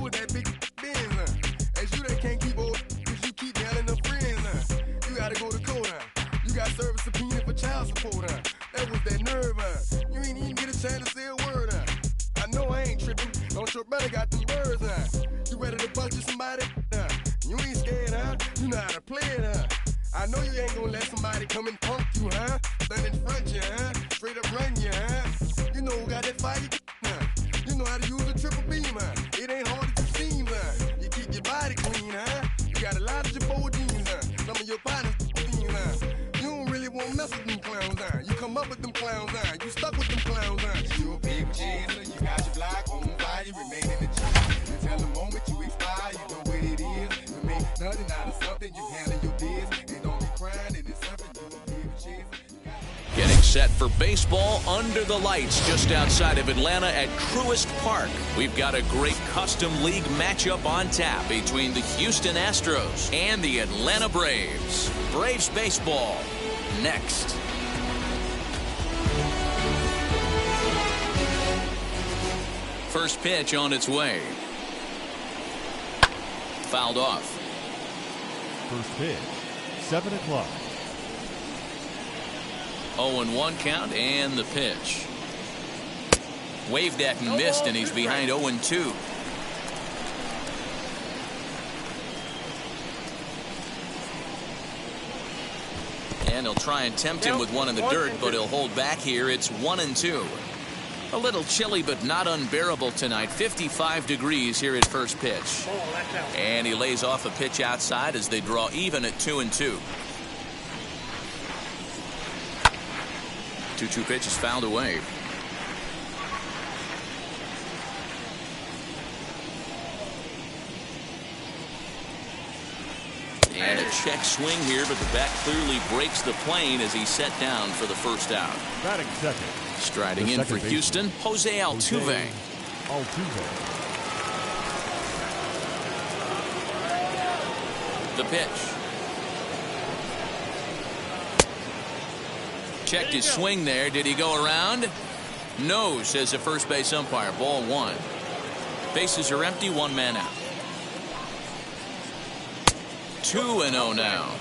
with that big Benz, As you that can't keep old, cause you keep yelling them friends, You gotta go to court, You got service subpoena for child support, That was that nerve, You ain't even get a chance to say a word, I know I ain't tripping. Don't your brother got them birds, You ready to bust you somebody, You ain't scared, You know how to play it, I know you ain't gonna let somebody come and punk you, Stand in front you, Straight up run you, You know who got that fire, You know how to use a triple beam, It ain't hard as it seems, You keep your body clean, You got a lot of your bold jeans, Some of your partners, You don't really want to mess with them clowns, You come up with them clowns, You stuck with them clowns, You a big cheeser, you got your block on fire, you remain in the cheese. Until the moment you expire, you know what it is. You make nothing out of something, you handle your biz. And don't be crying, it is something you a big cheeser. Getting set for baseball under the lights just outside of Atlanta at Truist Park. We've got a great custom league matchup on tap between the Houston Astros and the Atlanta Braves. Braves baseball next. First pitch on its way. Fouled off. First pitch, 7 o'clock. 0-1 count and the pitch. Waved at and missed, and he's behind 0-2. And he'll try and tempt him with one in the dirt, but he'll hold back here. It's 1-2. A little chilly, but not unbearable tonight. 55 degrees here at first pitch. And he lays off a pitch outside as they draw even at 2-2. 2-2 pitch is fouled away. And a check swing here, but the bat clearly breaks the plane as he's set down for the first out. Batting second. Striding in for Houston, Jose Altuve. The pitch. Checked his swing there. Did he go around? No, says the first base umpire. Ball one. Bases are empty. One man out. 2-0 now.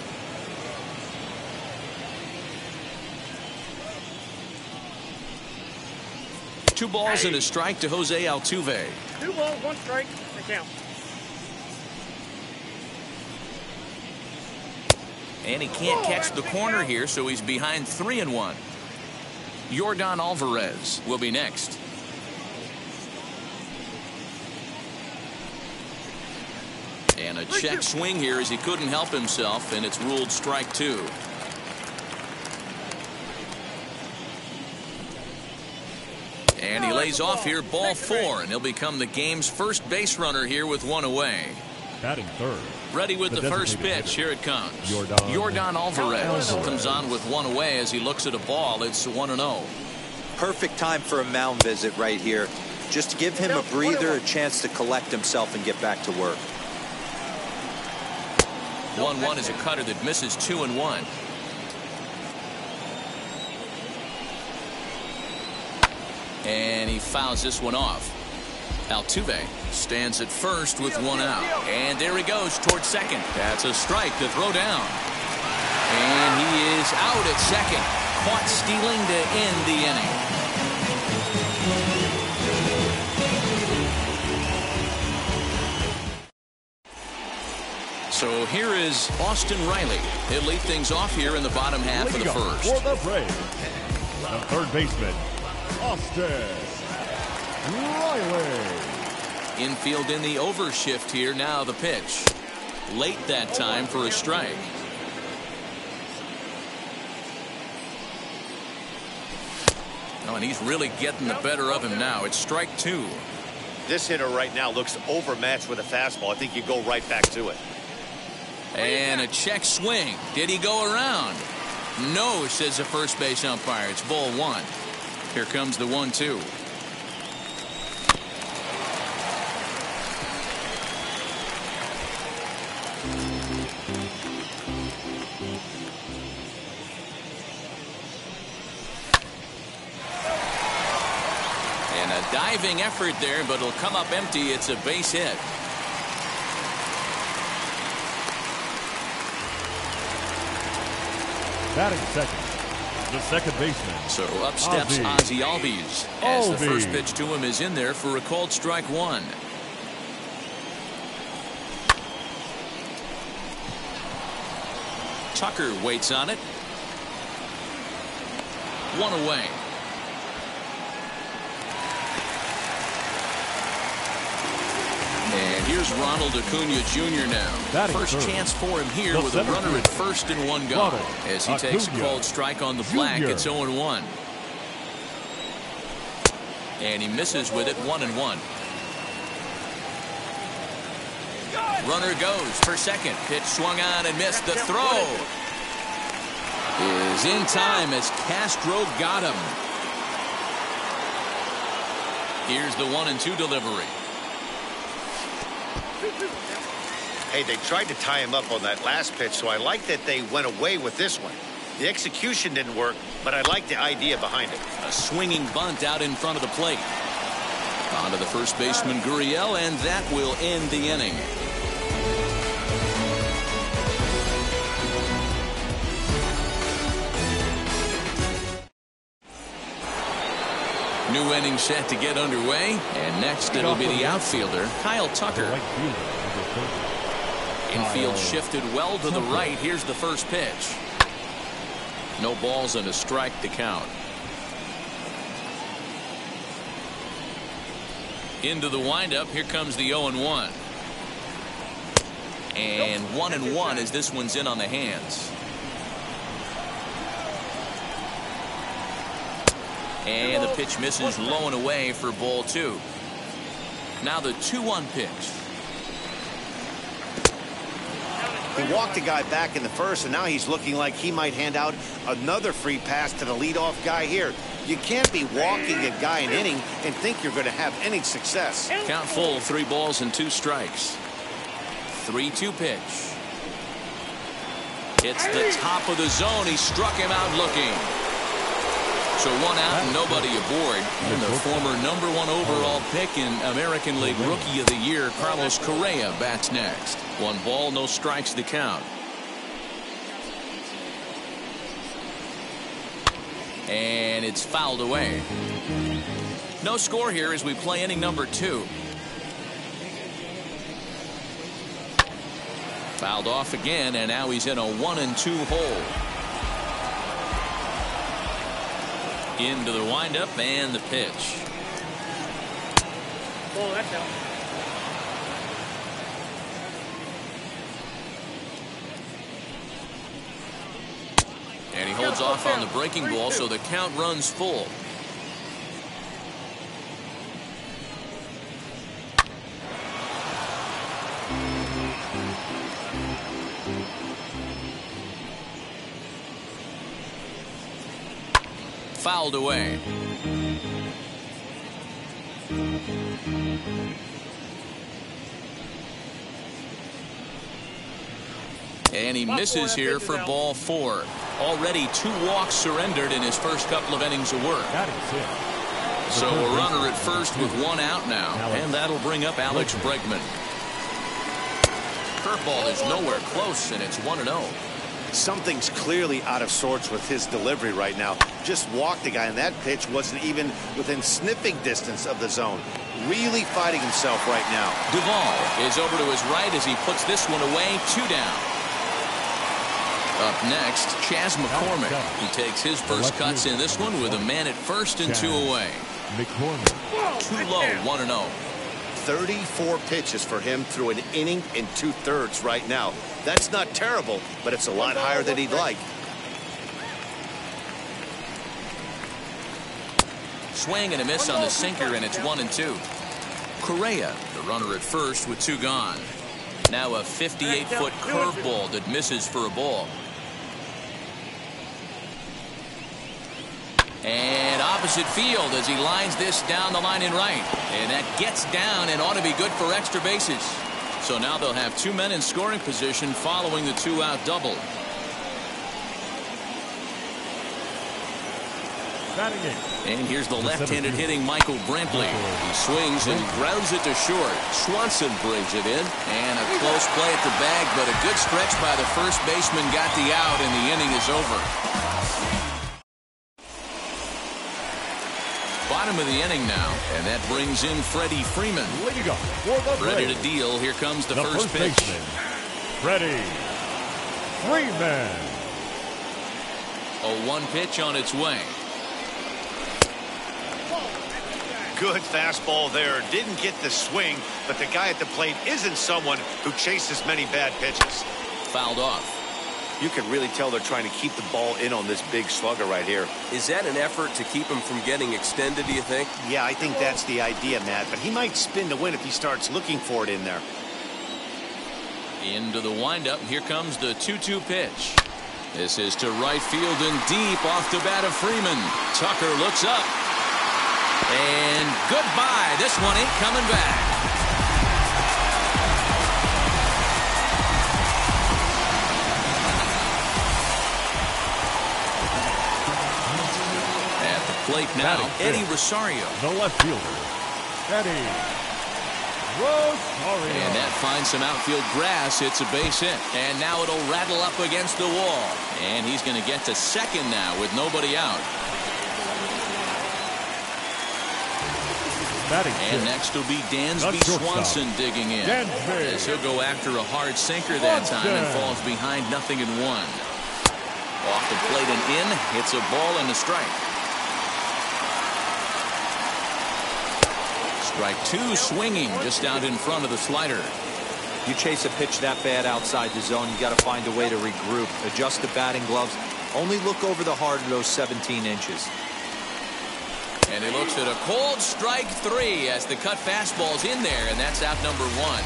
Two balls and a strike to Jose Altuve. 2 balls, 1 strike. They count. And he can't catch the corner here, so he's behind 3-1. Yordan Alvarez will be next. And a check swing here as he couldn't help himself, and it's ruled strike 2. And he lays off here, ball 4, and he'll become the game's first base runner here with one away. Batting third. Ready with the first pitch. Here it comes. Yordan Alvarez comes on with one away as he looks at a ball. It's 1-0. Perfect time for a mound visit right here. Just to give him a breather, a chance to collect himself and get back to work. 1-1 is a cutter that misses 2-1. And he fouls this one off. Altuve stands at first with one out. And there he goes towards second. That's a strike to throw down. And he is out at second. Caught stealing to end the inning. So here is Austin Riley. He'll lead things off here in the bottom half of the first. For the Braves, the third baseman, Austin Riley. Infield in the overshift here. Now the pitch. Late that time for a strike. Oh, and he's really getting the better of him now. It's strike 2. This hitter right now looks overmatched with a fastball. I think you go right back to it. And a check swing. Did he go around? No, says the first base umpire. It's ball 1. Here comes the 1-2. And a diving effort there, but it'll come up empty. It's a base hit. Batting second, the second baseman. So up steps Ozzie Albies as the first pitch to him is in there for a called strike one. Tucker waits on it. One away. And here's Ronald Acuna Jr. now. First chance for him here with a runner at first and one gone. As he takes a called strike on the black, it's 0-1. And he misses with it, 1-1. Runner goes for second. Pitch swung on and missed. The throw is in time as Castro got him. Here's the 1-2 delivery. Hey, they tried to tie him up on that last pitch, so I like that they went away with this one. The execution didn't work, but I like the idea behind it. A swinging bunt out in front of the plate. On to the first baseman, Gurriel, and that will end the inning. New inning set to get underway, and next it'll be the outfielder, Kyle Tucker. Infield shifted well to the right. Here's the first pitch. No balls and a strike to count. Into the windup. Here comes the 0-1. And 1-1 as this one's in on the hands. And the pitch misses low and away for ball two. Now the 2-1 pitch. He walked the guy back in the first, and now he's looking like he might hand out another free pass to the leadoff guy here. You can't be walking a guy an inning and think you're going to have any success. Count full, 3 balls and 2 strikes. 3-2 pitch. It's the top of the zone. He struck him out looking. So 1 out and nobody aboard. And the former #1 overall pick in American League Rookie of the Year, Carlos Correa, bats next. 1 ball, no strikes to count. And it's fouled away. No score here as we play inning number 2. Fouled off again, and now he's in a 1-2 hole. Into the windup and the pitch. Oh, that's out. And he holds off on the breaking ball, so the count runs full. Fouled away. And he misses here for ball 4. Already 2 walks surrendered in his first couple of innings of work. So a runner at first with 1 out now. And that'll bring up Alex Bregman. Curveball is nowhere close, and it's 1-0. Something's clearly out of sorts with his delivery right now. Just walked the guy, and that pitch wasn't even within sniffing distance of the zone. Really fighting himself right now. Duvall is over to his right as he puts this one away. 2 down. Up next, Chas McCormick. He takes his first cuts in this one with a man at first and 2 away. Too low, 1-0. 34 pitches for him through an inning and 2/3 right now. That's not terrible, but it's a lot higher than he'd like. Swing and a miss on the sinker, and it's 1-2. Correa, the runner at first with 2 gone. Now a 58-foot curveball that misses for a ball. And opposite field as he lines this down the line in right. And that gets down and ought to be good for extra bases. So now they'll have 2 men in scoring position following the 2-out double. Batting eighth. And here's the left-handed hitting Michael Brantley. He swings and grounds it to short. Swanson brings it in. And a close play at the bag, but a good stretch by the first baseman got the out, and the inning is over. Bottom of the inning now, and that brings in Freddie Freeman. Leading up for the Ready Braves, to deal. Here comes the first pitch. baseman, Freddie Freeman. 0-1 pitch on its way. Good fastball there. Didn't get the swing, but the guy at the plate isn't someone who chases many bad pitches. Fouled off. You can really tell they're trying to keep the ball in on this big slugger right here. Is that an effort to keep him from getting extended, do you think? Yeah, I think that's the idea, Matt, but he might spin to win if he starts looking for it in there. Into the windup. Here comes the 2-2 pitch. This is to right field and deep off the bat of Freeman. Tucker looks up. And goodbye. This one ain't coming back. At the plate now, Eddie Rosario. The left fielder, Eddie Rosario. And that finds some outfield grass. It's a base hit. And now it'll rattle up against the wall. And he's going to get to second now with nobody out. And next will be Dansby Swanson digging in. As he'll go after a hard sinker that time and falls behind 0-1. Off the plate and in. It's a ball and a strike. Strike two, swinging just out in front of the slider. You chase a pitch that bad outside the zone, you got to find a way to regroup, adjust the batting gloves, only look over the heart of those 17 inches. And he looks at a cold strike three as the cut fastball's in there, and that's out number one.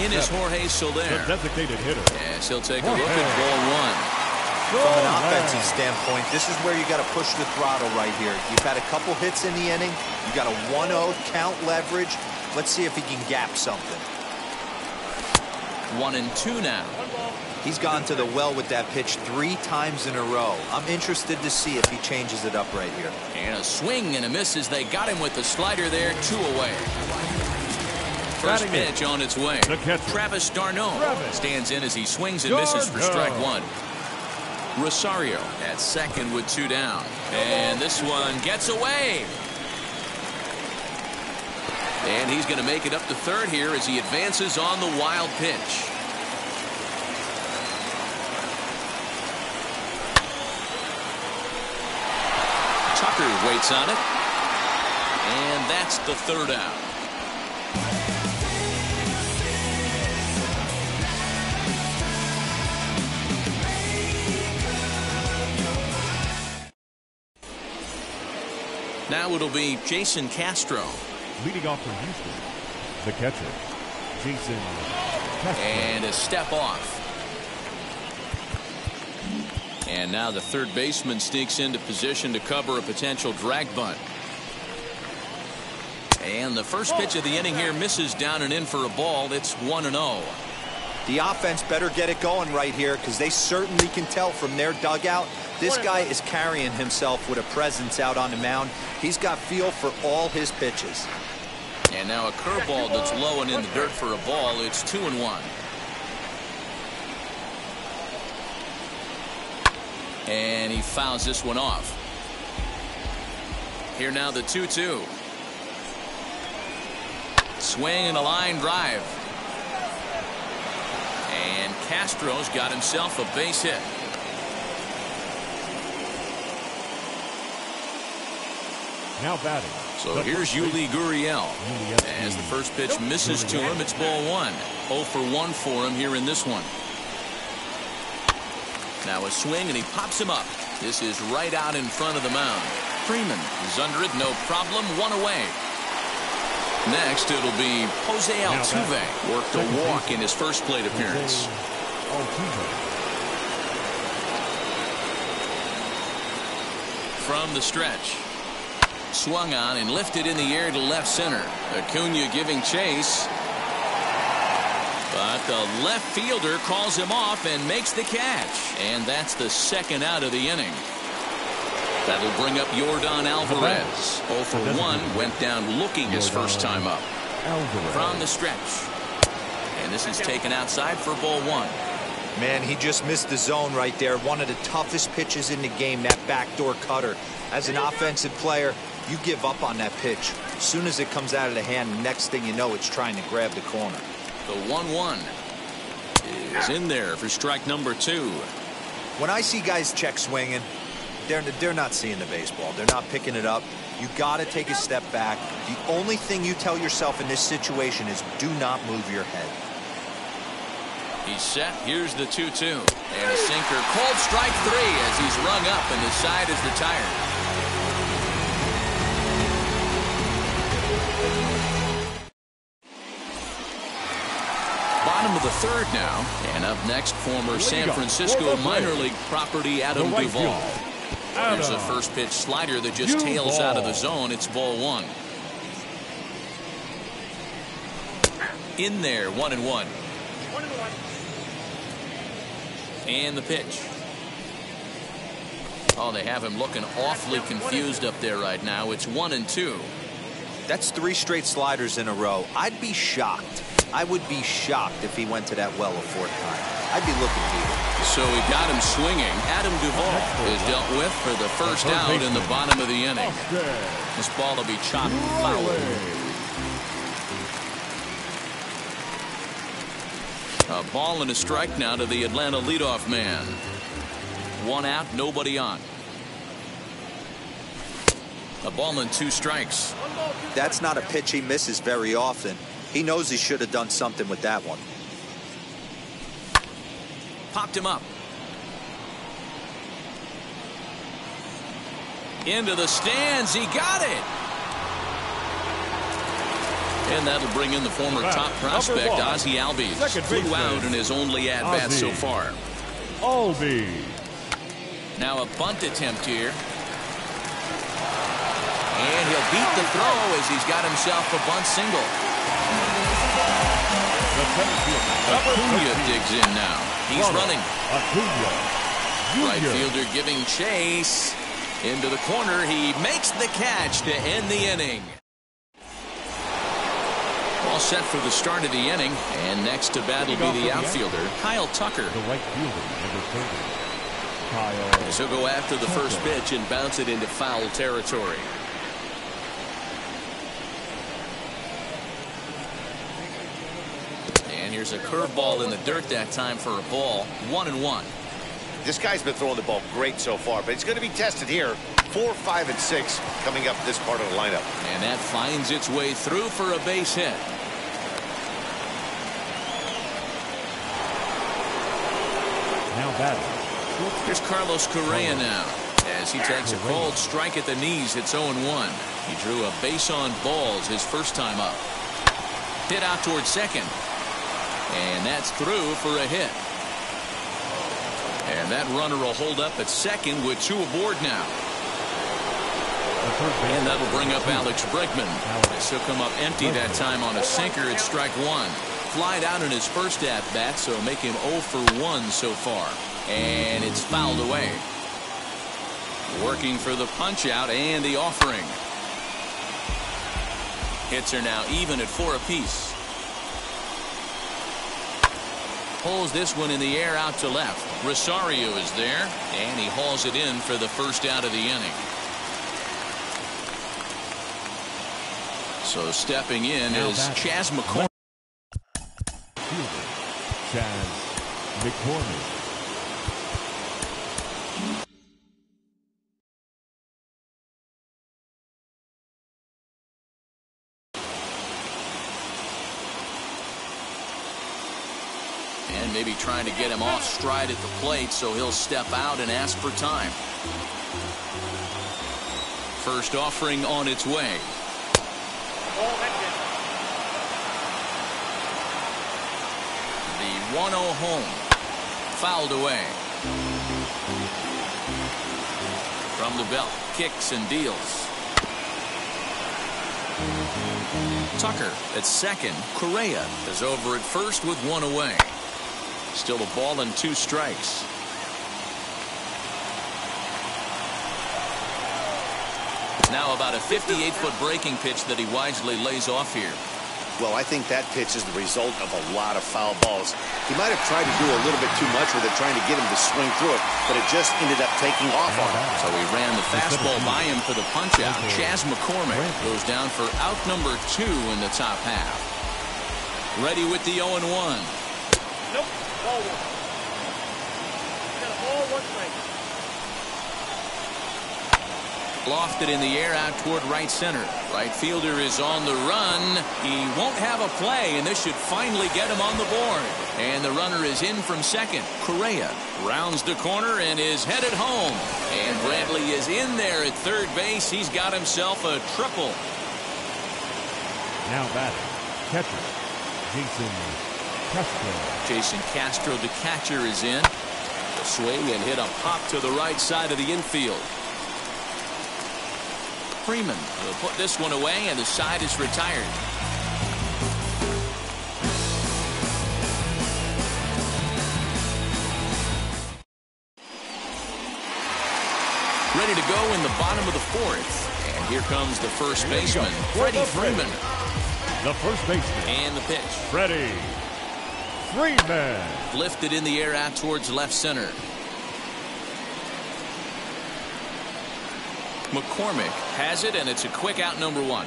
In is Jorge Soler. The designated hitter. Yes, he'll take a look at ball one. From an offensive standpoint, this is where you got to push the throttle right here. You've had a couple hits in the inning. You got a 1-0 count leverage. Let's see if he can gap something. 1-2 now. He's gone to the well with that pitch 3 times in a row. I'm interested to see if he changes it up right here. And a swing and a miss as they got him with the slider there, 2 away. First pitch on its way. Travis d'Arnaud stands in as he swings and misses for strike one. Rosario at second with 2 down. And this one gets away. And he's going to make it up to third here as he advances on the wild pitch. Tucker waits on it. And that's the third out. Now it'll be Jason Castro. Leading off for Houston, the catcher, Jason Castro. And a step off. And now the third baseman sneaks into position to cover a potential drag bunt. And the first pitch of the inning here misses down and in for a ball. It's 1-0. The offense better get it going right here because they certainly can tell from their dugout. This guy is carrying himself with a presence out on the mound. He's got feel for all his pitches. And now a curveball that's low and in the dirt for a ball. It's 2-1. And he fouls this one off. Here now the 2-2. Swing and a line drive. And Castro's got himself a base hit. Now batting. So here's Yuli Gurriel. As the first pitch misses to him, it's ball one. 0 for 1 for him here in this one. Now a swing and he pops him up. This is right out in front of the mound. Freeman is under it, no problem, 1 away. Next it'll be Jose Altuve. Worked a walk in his first plate appearance. From the stretch. Swung on and lifted in the air to left center. Acuna giving chase. But the left fielder calls him off and makes the catch. And that's the second out of the inning. That'll bring up Yordan Alvarez. 0 for 1, went down looking his first time up. From the stretch. And this is taken outside for ball 1. Man, he just missed the zone right there. One of the toughest pitches in the game, that backdoor cutter. As an offensive player, you give up on that pitch. As soon as it comes out of the hand, next thing you know, it's trying to grab the corner. The 1-1 is in there for strike number 2. When I see guys check swinging, they're not seeing the baseball. They're not picking it up. You got to take a step back. The only thing you tell yourself in this situation is do not move your head. He's set. Here's the 2-2. And a sinker. Called strike 3 as he's rung up and the side is retired. Bottom of the 3rd now. And up next, former San Francisco minor league property Adam Duvall. There's a first pitch slider that just tails out of the zone. It's ball 1. In there, 1-1. And the pitch. Oh, they have him looking awfully confused up there right now. It's 1-2. That's 3 straight sliders in a row. I'd be shocked. I would be shocked if he went to that well a 4th time. I'd be looking deep. So he got him swinging. Adam Duvall is dealt with for the first out in the bottom of the inning. This ball will be chopped foul. A ball and a strike now to the Atlanta leadoff man. 1 out, nobody on. A ball and 2 strikes. That's not a pitch he misses very often. He knows he should have done something with that one. Popped him up. Into the stands. He got it. And that'll bring in the former top prospect, Ozzie Albies. Flew out in his only at-bat so far. Albies. Now a bunt attempt here. And he'll beat the throw as he's got himself a bunt single. Acuna digs in now. He's running. Right fielder giving chase. Into the corner. He makes the catch to end the inning. All set for the start of the inning. And next to bat will be the outfielder, Kyle Tucker. The right fielder, number 30. Kyle. So he'll go after the first pitch and bounce it into foul territory. And here's a curveball in the dirt that time for a ball. 1-1. This guy's been throwing the ball great so far, but he's going to be tested here. 4, 5, and 6 coming up this part of the lineup. And that finds its way through for a base hit. Now batting. Here's Carlos Correa now. As he takes a cold strike at the knees, it's 0-1. He drew a base on balls his first time up. Hit out towards second. And that's through for a hit. And that runner will hold up at second with 2 aboard now. And that'll bring up Alex Bregman. He'll come up empty that time on a sinker at strike 1. Flied out in his first at-bat, so make him 0 for 1 so far. And it's fouled away. Working for the punch-out and the offering. Hits are now even at 4 apiece. Pulls this one in the air out to left. Rosario is there, and he hauls it in for the first out of the inning. So stepping in is Chas McCullers. Chas McCullers. And maybe trying to get him off stride at the plate, so he'll step out and ask for time. First offering on its way. The 1-0 home. Fouled away. From the belt. Kicks and deals. Tucker at second. Correa is over at first with 1 away. Still a ball and 2 strikes. Now about a 58-foot breaking pitch that he wisely lays off here. Well, I think that pitch is the result of a lot of foul balls. He might have tried to do a little bit too much with it, trying to get him to swing through it, but it just ended up taking off on him. So he ran the fastball by him for the punch-out. Chas McCormick goes down for out number 2 in the top half. Ready with the 0-1. Nope, ball 1. Got a ball, 1 strike. Lofted in the air out toward right center. Right fielder is on the run. He won't have a play, and this should finally get him on the board. And the runner is in from second. Correa rounds the corner and is headed home. And Brantley is in there at third base. He's got himself a triple. Now batting, catcher, Jason Castro. Jason Castro, the catcher, is in. A swing and hit a pop to the right side of the infield. Freeman will put this one away, and the side is retired. Ready to go in the bottom of the 4th. And here comes the first baseman, Freddie Freeman. The first baseman. And the pitch. Freddie Freeman. Lifted in the air out towards left center. McCormick has it, and it's a quick out number 1.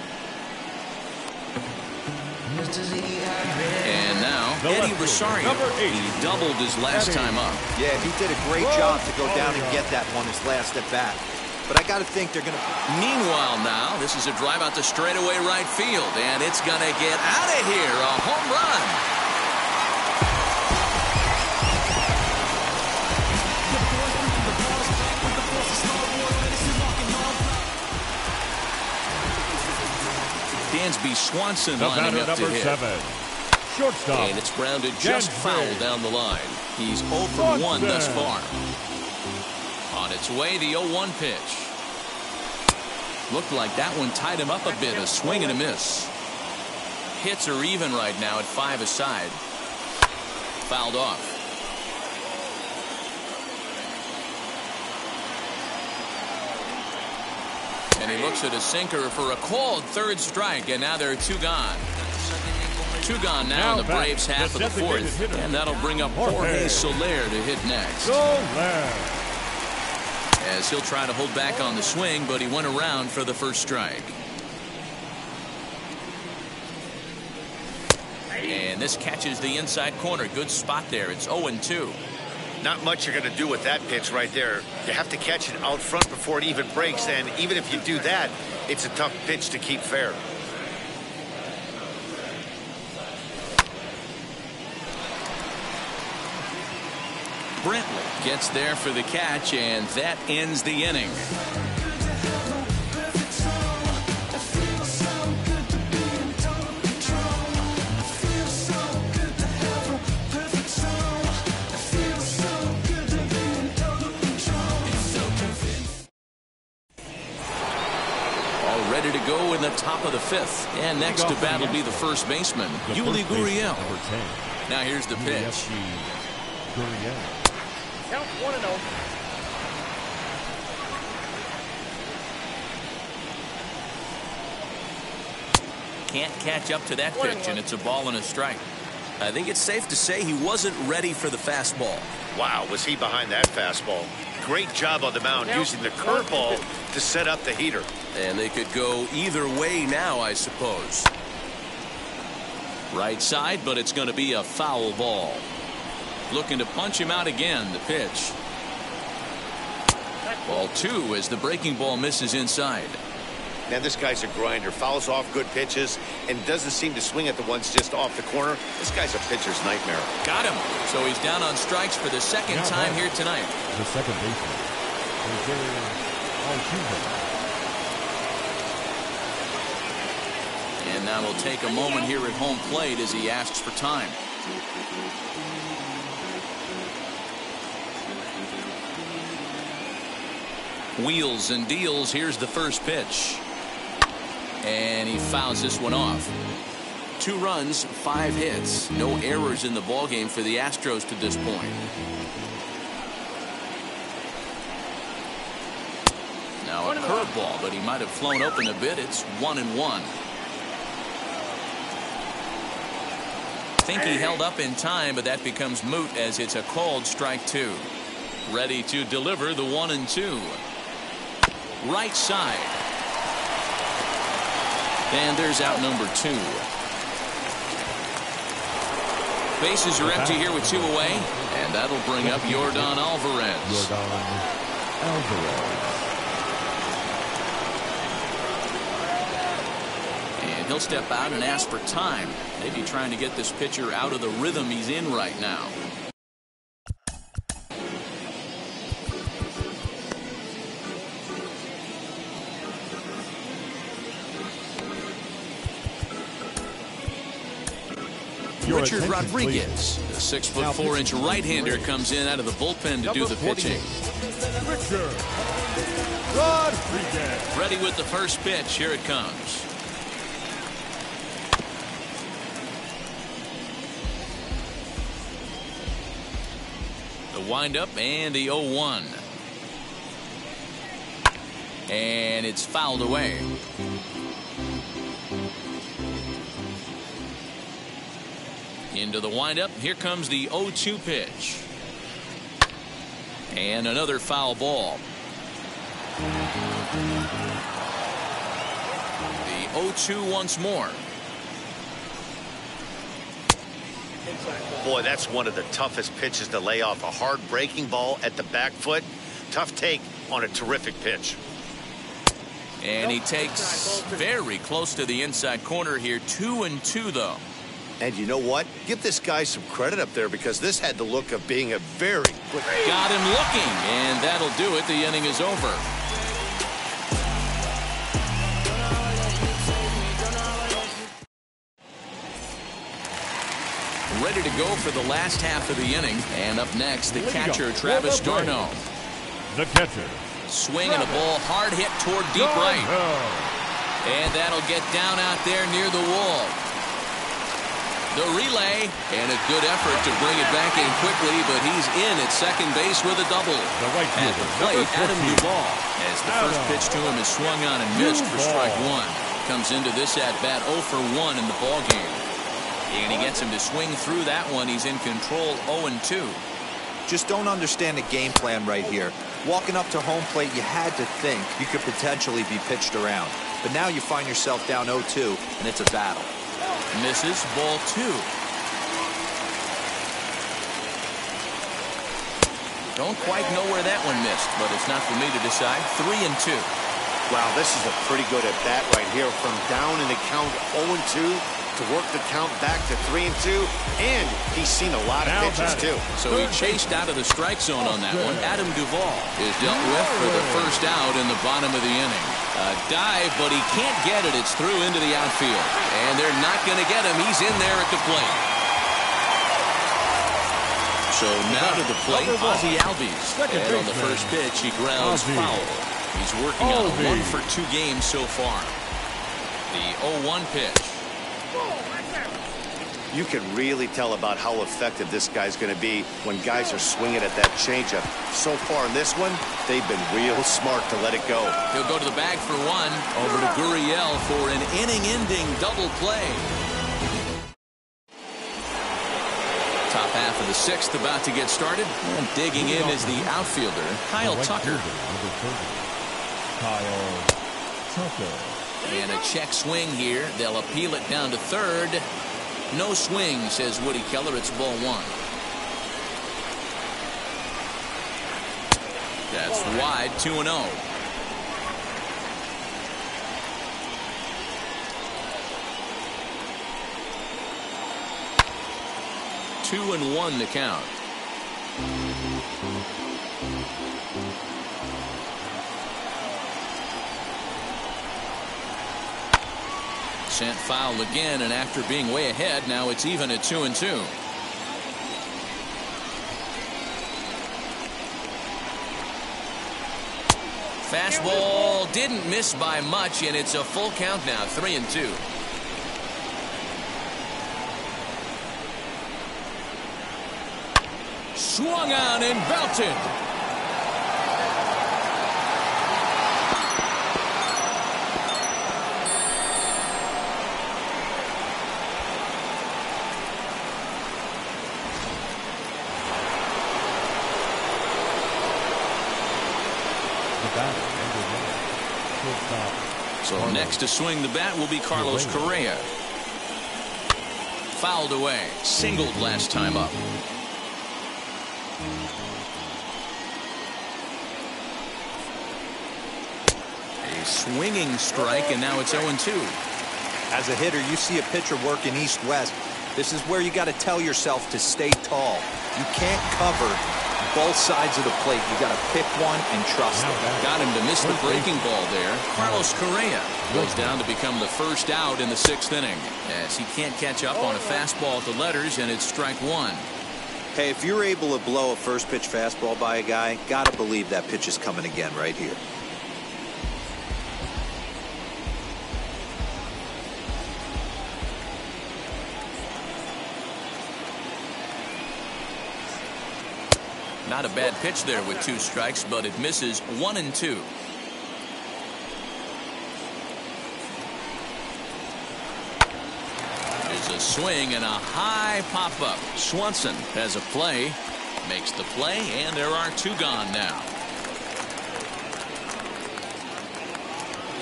And now Eddie Rosario. He doubled his last time up. Yeah, he did a great job to go down and get that one his last at bat. But I got to think they're going to. Meanwhile, now this is a drive out to straightaway right field, and it's going to get out of here. A home run. Dansby Swanson lining up to hit. 7. Shortstop. And it's grounded just foul down the line. He's 0 for 1 thus far. On its way, the 0-1 pitch. Looked like that one tied him up a bit. A swing and a miss. Hits are even right now at 5 aside. Fouled off. And he looks at a sinker for a called 3rd strike, and now there are 2 gone. 2 gone now in the Braves half of the 4th, and that'll bring up Jorge Soler to hit next. As he'll try to hold back on the swing, but he went around for the first strike. And this catches the inside corner. Good spot there. It's 0-2. Not much you're going to do with that pitch right there. You have to catch it out front before it even breaks, and even if you do that, it's a tough pitch to keep fair. Brantley gets there for the catch, and that ends the inning. Ready to go in the top of the 5th. And next to bat will be the first baseman, Yuli Gurriel. Now here's the pitch. Count 1-0. Can't catch up to that pitch, and it's a ball and a strike. I think it's safe to say he wasn't ready for the fastball. Wow, was he behind that fastball? Great job on the mound using the curveball to set up the heater. And they could go either way now, I suppose. Right side, but it's going to be a foul ball. Looking to punch him out again, the pitch. Ball 2 as the breaking ball misses inside. Now this guy's a grinder, fouls off good pitches, and doesn't seem to swing at the ones just off the corner. This guy's a pitcher's nightmare. Got him. So he's down on strikes for the second time here tonight. The second baseman, And now we'll take a moment here at home plate as he asks for time. Wheels and deals. Here's the first pitch. And he fouls this one off. 2 runs, 5 hits. No errors in the ballgame for the Astros to this point. Now a curveball, but he might have flown open a bit. It's 1-1. Think he held up in time, but that becomes moot as it's a called strike 2. Ready to deliver the 1-2. Right side. And there's out number 2. Bases are empty here with 2 away, and that'll bring up Yordan Alvarez. And he'll step out and ask for time. Maybe trying to get this pitcher out of the rhythm he's in right now. Richard Rodriguez, the 6'4" right-hander, comes in out of the bullpen to do the pitching. Richard Rodriguez. Ready with the first pitch. Here it comes. The windup and the 0-1. And it's fouled away. Into the windup. Here comes the 0-2 pitch. And another foul ball. The 0-2 once more. Boy, that's one of the toughest pitches to lay off. A hard breaking ball at the back foot. Tough take on a terrific pitch. And he takes very close to the inside corner here. 2-2 though. And you know what? Give this guy some credit up there because this had the look of being a very quick. Got him looking, and that'll do it. The inning is over. Ready to go for the last half of the inning. And up next, the catcher, Travis d'Arnaud. The catcher. Swing and a ball hard hit toward deep right. And that'll get down out there near the wall. The relay, and a good effort to bring it back in quickly, but he's in at second base with a double. At the plate, Adam Duvall, as the first pitch to him is swung on and missed for strike 1. Comes into this at-bat 0 for 1 in the ballgame. And he gets him to swing through that one. He's in control 0-2. Just don't understand the game plan right here. Walking up to home plate, you had to think you could potentially be pitched around. But now you find yourself down 0-2, and it's a battle. Misses, ball 2. Don't quite know where that one missed, but it's not for me to decide. 3-2. Wow, this is a pretty good at bat right here. From down in the count 0-2 to work the count back to 3-2, and he's seen a lot of pitches too. So he chased out of the strike zone on that one. Adam Duvall is dealt with for the first out in the bottom of the inning. A dive, but he can't get it. It's through into the outfield. And they're not going to get him. He's in there at the plate. So now to the plate, Ozzie Albies. And on the first pitch, he grounds foul. He's working on a 1-for-2 game so far. The 0-1 pitch. You can really tell about how effective this guy's going to be when guys are swinging at that changeup. So far in this one, they've been real smart to let it go. He'll go to the bag for 1. Over to Gurriel for an inning-ending double play. Top half of the 6th about to get started. And digging in is the outfielder, Kyle Tucker. Kyle Tucker. And a check swing here. They'll appeal it down to third. No swing, says Woody Keller. It's ball 1. That's wide, 2-0. Two and 1 to count. Sent foul again, and after being way ahead, now it's even at 2-2. Fastball didn't miss by much, and it's a full count now, 3-2. Swung on and belted. the batter. Shortstop. So next to swing the bat will be Carlos Correa. Fouled away. Singled last time up. A swinging strike, and now it's 0-2. As a hitter, you see a pitcher working east-west. This is where you got to tell yourself to stay tall. You can't cover both sides of the plate. You got to pick one and trust it. Got him to miss the breaking ball there. Carlos Correa goes down to become the first out in the 6th inning, as he can't catch up on a fastball at the letters, and it's strike one. Hey, if you're able to blow a first pitch fastball by a guy, got to believe that pitch is coming again right here. Not a bad pitch there with 2 strikes, but it misses 1-2. There's a swing and a high pop-up. Swanson has a play, makes the play, and there are 2 gone now.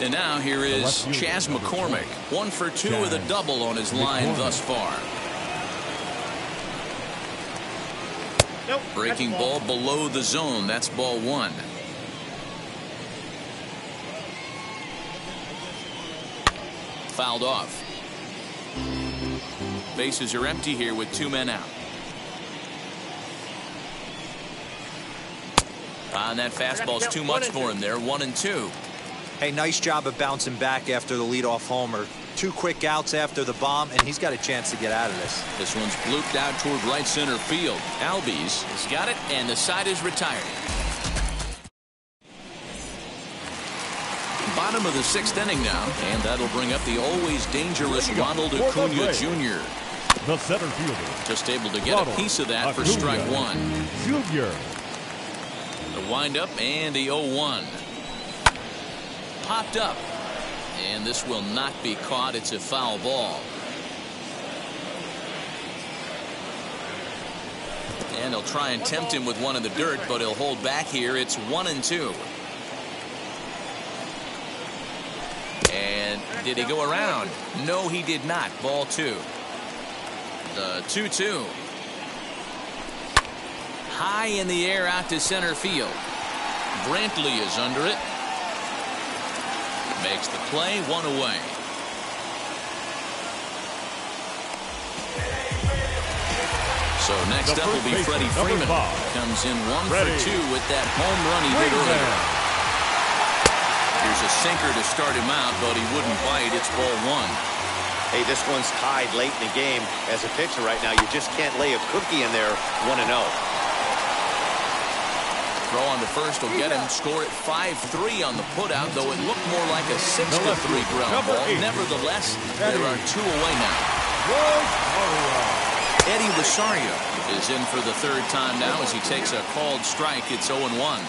And now here is Chas McCormick, 1 for 2 with a double on his line thus far. Nope, Breaking ball below the zone. That's ball 1. Fouled off. Bases are empty here with 2 men out. And that fastball's too much for him there. 1-2. Hey, nice job of bouncing back after the leadoff homer. 2 quick outs after the bomb, and he's got a chance to get out of this. This one's blooped out toward right center field. Albies has got it, and the side is retired. Bottom of the 6th inning now, and that'll bring up the always dangerous Ronald Acuna Jr. The center fielder. Just able to get a piece of that for strike 1. Jr. The windup and the 0-1. Popped up. And this will not be caught. It's a foul ball. And he'll try and tempt him with one in the dirt, but he'll hold back here. It's 1-2. And did he go around? No, he did not. Ball 2. The 2-2. High in the air out to center field. Brantley is under it. Makes the play, 1 away. So next up will be Freddie Freeman. Comes in 1 for 2 with that home run he did earlier. Here's a sinker to start him out, but he wouldn't bite. It's ball 1. Hey, this one's tied late in the game. As a pitcher right now, you just can't lay a cookie in there. 1-0. Throw on to first will get him. Score at 5-3 on the putout, though it looked more like a 6-3 ground ball. Nevertheless, there are 2 away now. Eddie Rosario is in for the 3rd time now as he takes a called strike. It's 0-1.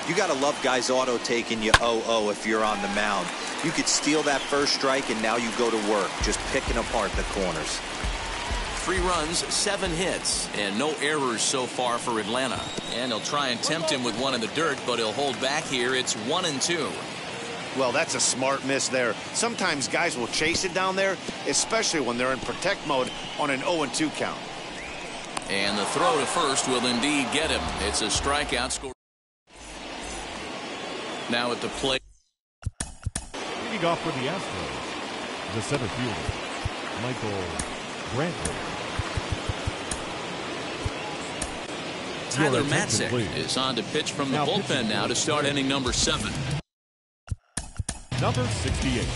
You got to love guys auto taking you 0-0 if you're on the mound. You could steal that first strike, and now you go to work, just picking apart the corners. 3 runs, 7 hits, and no errors so far for Atlanta. And he'll try and tempt him with one in the dirt, but he'll hold back here. It's 1-2. Well, that's a smart miss there. Sometimes guys will chase it down there, especially when they're in protect mode on an 0-2 count. And the throw to first will indeed get him. It's a strikeout score. Now at the plate. Leading off for the Astros, the center fielder, Michael Brantley. Tyler Matzek is on to pitch from the bullpen now to start inning number 7. Number 68.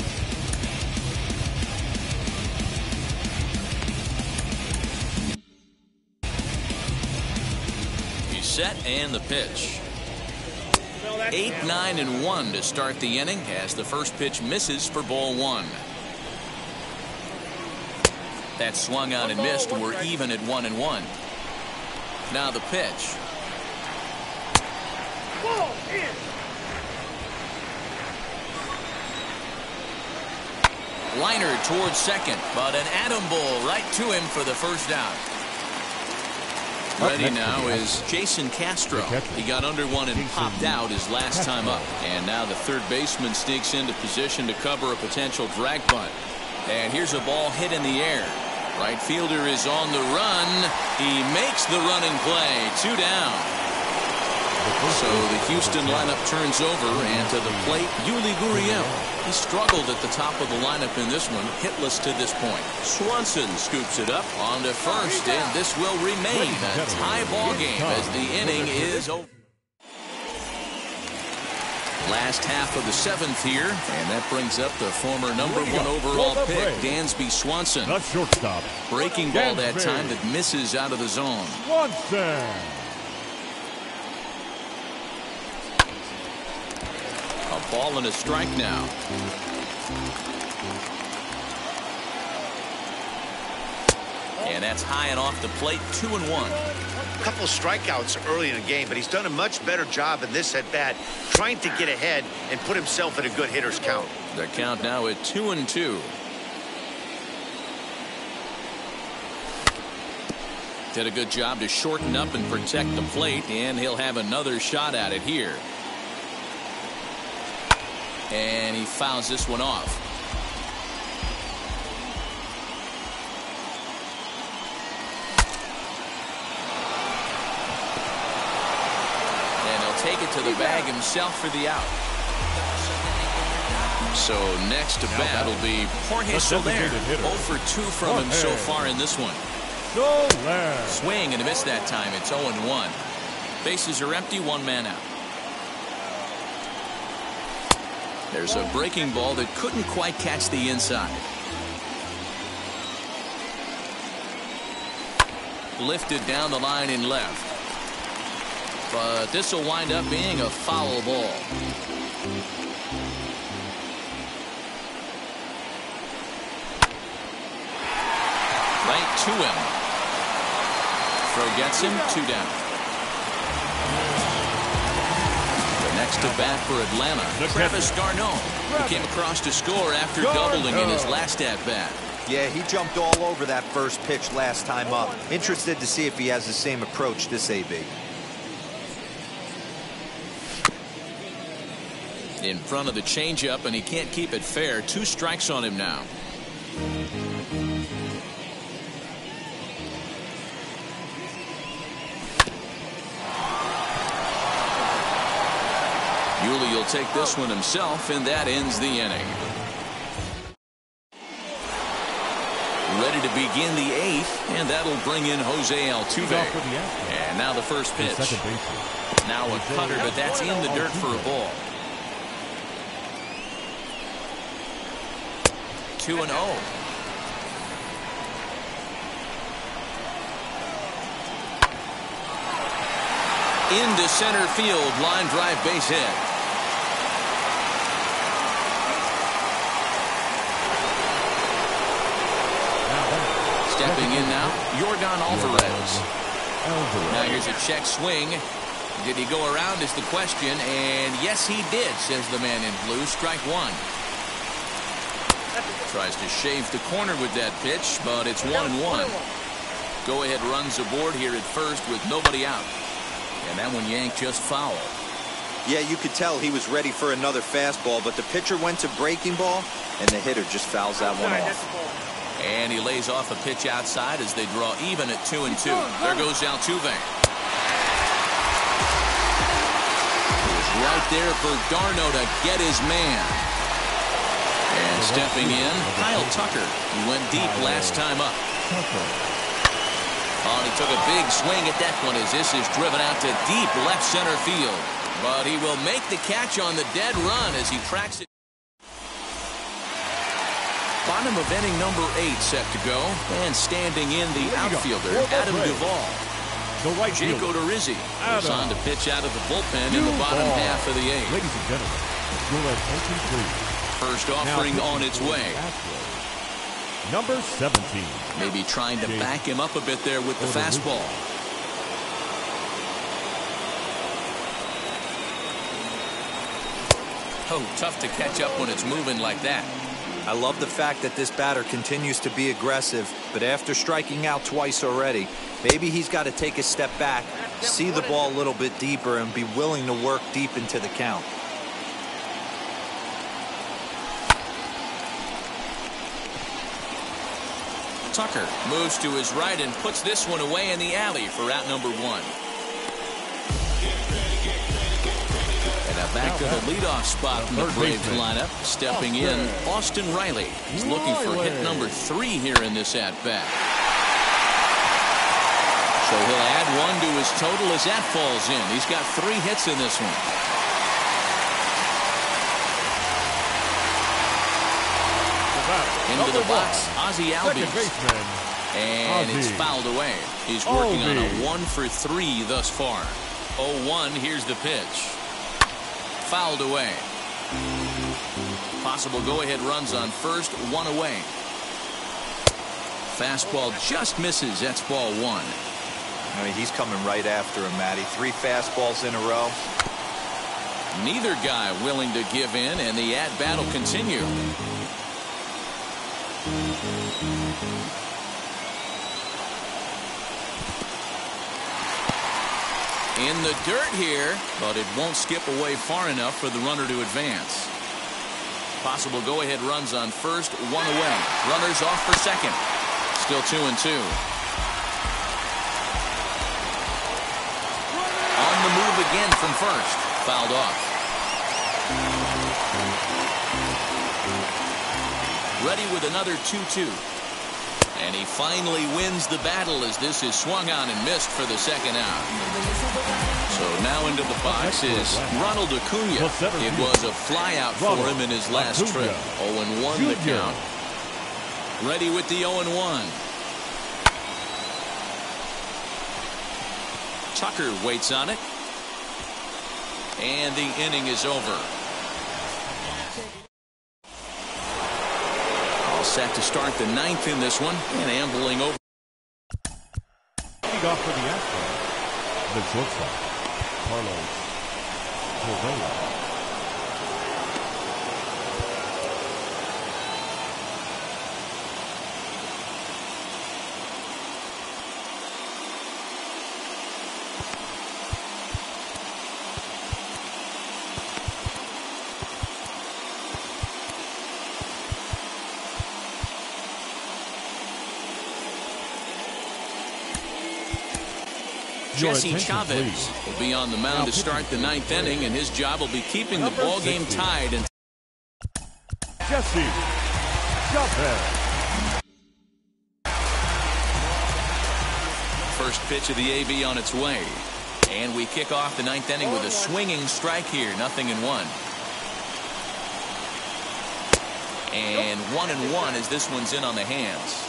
He's set and the pitch. 8-9-1 to start the inning as the first pitch misses for ball 1. That swung out and missed. We're even at 1-1. Now the pitch. Liner towards second, but an atom ball right to him for the first out. Ready now is Jason Castro. He got under one and popped out his last time up. And now the third baseman sneaks into position to cover a potential drag bunt. And here's a ball hit in the air. Right fielder is on the run. He makes the running play. 2 down. So the Houston lineup turns over, and to the plate, Yuli Gurriel. He struggled at the top of the lineup in this one, hitless to this point. Swanson scoops it up on to first, and this will remain a tie ball game as the inning is over. Last half of the 7th here, and that brings up the former #1 overall pick, Dansby Swanson. The shortstop. Breaking ball that time that misses out of the zone. Swanson. A ball and a strike now. And that's high and off the plate, 2-1. A couple strikeouts early in the game, but he's done a much better job in this at bat, trying to get ahead and put himself in a good hitter's count. The count now at 2-2. Did a good job to shorten up and protect the plate, and he'll have another shot at it here. And he fouls this one off. And he'll take it to the bag himself for the out. So next to bat will be Jorge Soler. 0 for 2 from him so far in this one. Swing and a miss that time. It's 0-1. Bases are empty, 1 man out. There's a breaking ball that couldn't quite catch the inside. Lifted down the line in left. But this will wind up being a foul ball. Right to him. Throw gets him, 2 down. Next to bat for Atlanta, Travis d'Arnaud, who came across to score after doubling in his last at-bat. Yeah, he jumped all over that first pitch last time up. Interested to see if he has the same approach this AB. In front of the changeup, and he can't keep it fair. 2 strikes on him now. Yuli will take this one himself, and that ends the inning. Ready to begin the 8th, and that'll bring in Jose Altuve. And now the first pitch. Now a cutter, but that's in the dirt for a ball. 2-0. Into center field, line drive, base hit. Stepping in now, Yordan Alvarez. Now here's a check swing. Did he go around is the question, and yes he did, says the man in blue. Strike 1. Tries to shave the corner with that pitch, but it's 1-1. Go ahead runs aboard here at first with nobody out. And that one yanked just foul. Yeah, you could tell he was ready for another fastball, but the pitcher went to breaking ball, and the hitter just fouls that one off. And he lays off a pitch outside as they draw even at 2-2. There goes Altuve. He's right there for d'Arnaud to get his man. And stepping in, Kyle Tucker. He went deep last time up. Oh, and he took a big swing at that one as this is driven out to deep left center field. But he will make the catch on the dead run as he tracks it. Bottom of inning number 8 set to go. And standing in the outfielder, Adam Duvall. Jake Odorizzi goes on to pitch out of the bullpen in the bottom half of the 8th. Ladies and gentlemen, your attention please. First offering on its way. Number 17. Maybe trying to back him up a bit there with the fastball. Oh, tough to catch up when it's moving like that. I love the fact that this batter continues to be aggressive but after striking out twice already, maybe he's got to take a step back, see the ball a little bit deeper, and be willing to work deep into the count. Tucker moves to his right and puts this one away in the alley for out number 1. And now back to the leadoff spot from the Braves lineup. Stepping in, Austin Riley. He's looking for hit number 3 here in this at-bat. So he'll add 1 to his total as that falls in. He's got 3 hits in this one. Into the box, Ozzie Albies. And it's fouled away. He's working on a 1 for 3 thus far. 0-1, here's the pitch. Fouled away. Possible go-ahead runs on first, 1 away. Fastball just misses. That's ball 1. I mean, he's coming right after him, Matty. 3 fastballs in a row. Neither guy willing to give in, and the at-bat will continue. In the dirt here, but it won't skip away far enough for the runner to advance. Possible go-ahead runs on first, 1 away. Runners off for second. Still 2-2. On the move again from first. Fouled off. Ready with another 2-2. And he finally wins the battle as this is swung on and missed for the second out. So now into the box is Ronald Acuna. It was a flyout for him in his last trip. 0-1 the count. Ready with the 0-1. Tucker waits on it. And the inning is over. Set to start the 9th in this one, and ambling over. Lead off for the Astros. The shortstop, Carlos Correa. Jesse Chavez will be on the mound to start the 9th inning, and his job will be keeping the ball game tied. And Jesse Chavez. First pitch of the AV on its way, and we kick off the 9th inning with a swinging strike here. 0-1. And 1-1 as this one's in on the hands.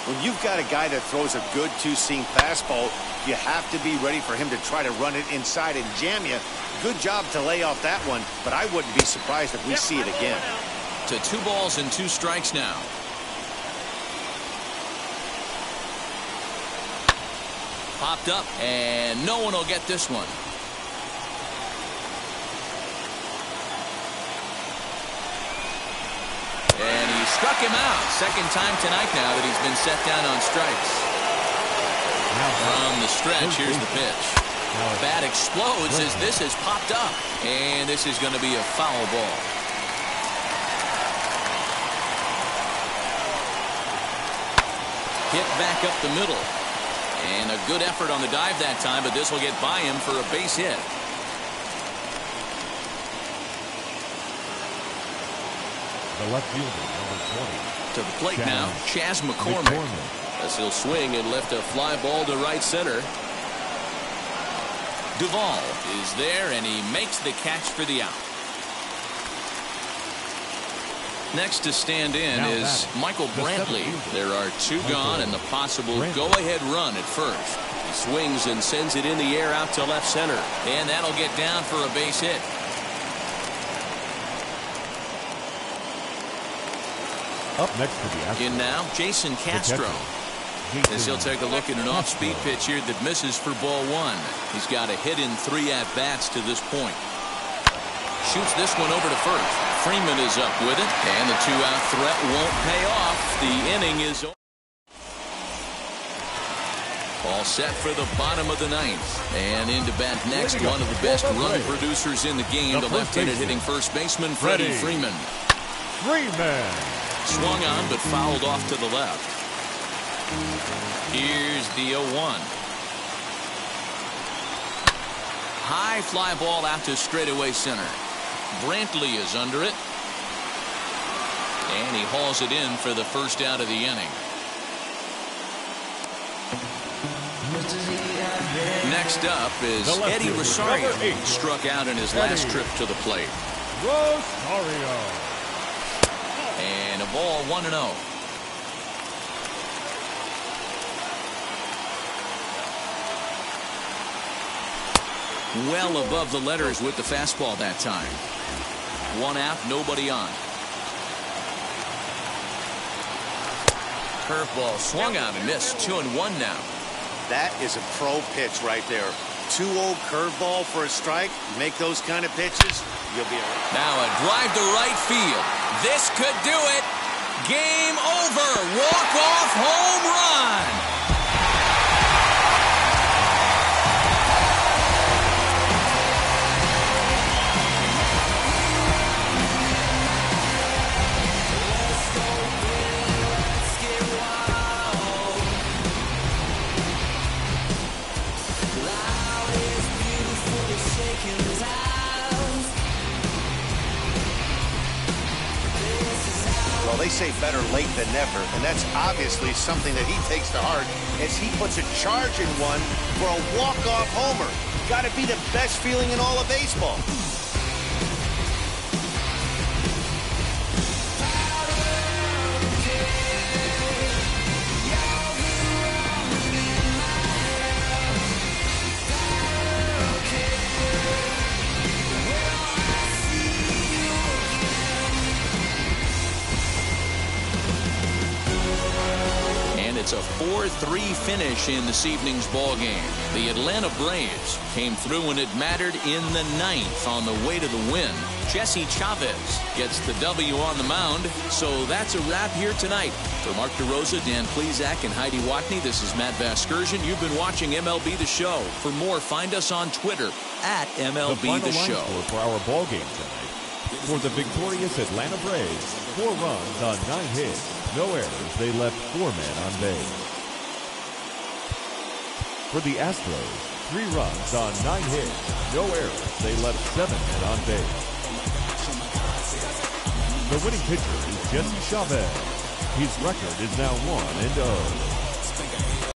When you've got a guy that throws a good 2-seam fastball, you have to be ready for him to try to run it inside and jam you. Good job to lay off that one, but I wouldn't be surprised if we see it again. To 2 balls and 2 strikes now. Popped up, and no one will get this one. And he struck him out. Second time tonight now that he's been set down on strikes. From the stretch, here's the pitch. Bat explodes as this has popped up. And this is going to be a foul ball. Hit back up the middle. And a good effort on the dive that time, but this will get by him for a base hit. The left fielder, number 20. To the plate now, Chas McCormick. As he'll swing and lift a fly ball to right center. Duvall is there, and he makes the catch for the out. Next to stand in is Michael Brantley. There are 2 gone and the possible go-ahead run at first. He swings and sends it in the air out to left center. And that'll get down for a base hit. Up next to the Astros. In now, Jason Castro. As he'll take a look at an off-speed pitch here that misses for ball 1. He's got a hit in 3 at-bats to this point. Shoots this one over to first. Freeman is up with it, and the 2-out threat won't pay off. The inning is over. All set for the bottom of the ninth. And in to bat next, one of the best run producers in the game, the left-handed hitting first baseman, Freddie Freeman. Swung on, but fouled off to the left. Here's the 0-1. High fly ball out to straightaway center. Brantley is under it. And he hauls it in for the first out of the inning. Next up is Eddie Rosario. Struck out in his last trip to the plate. Rosario. And a ball 1-0. Well above the letters with the fastball that time. One out, nobody on. Curveball swung on and missed. 2-1 now. That is a pro pitch right there. 2-0 curveball for a strike. Make those kind of pitches, you'll be all right. Now a drive to right field. This could do it. Game over. Walk-off home run. Well, they say better late than never, and that's obviously something that he takes to heart as he puts a charge in one for a walk-off homer. Got to be the best feeling in all of baseball. It's a 4-3 finish in this evening's ball game. The Atlanta Braves came through when it mattered in the ninth on the way to the win. Jesse Chavez gets the W on the mound. So that's a wrap here tonight. For Mark DeRosa, Dan Plesac, and Heidi Watney, this is Matt Vasgersian. You've been watching MLB The Show. For more, find us on Twitter at MLB The Show. For our ball game tonight. For the victorious Atlanta Braves, 4 runs on 9 hits. No errors, they left 4 men on base. For the Astros, 3 runs on 9 hits. No errors, they left 7 men on base. The winning pitcher is Jesse Chavez. His record is now 1-0.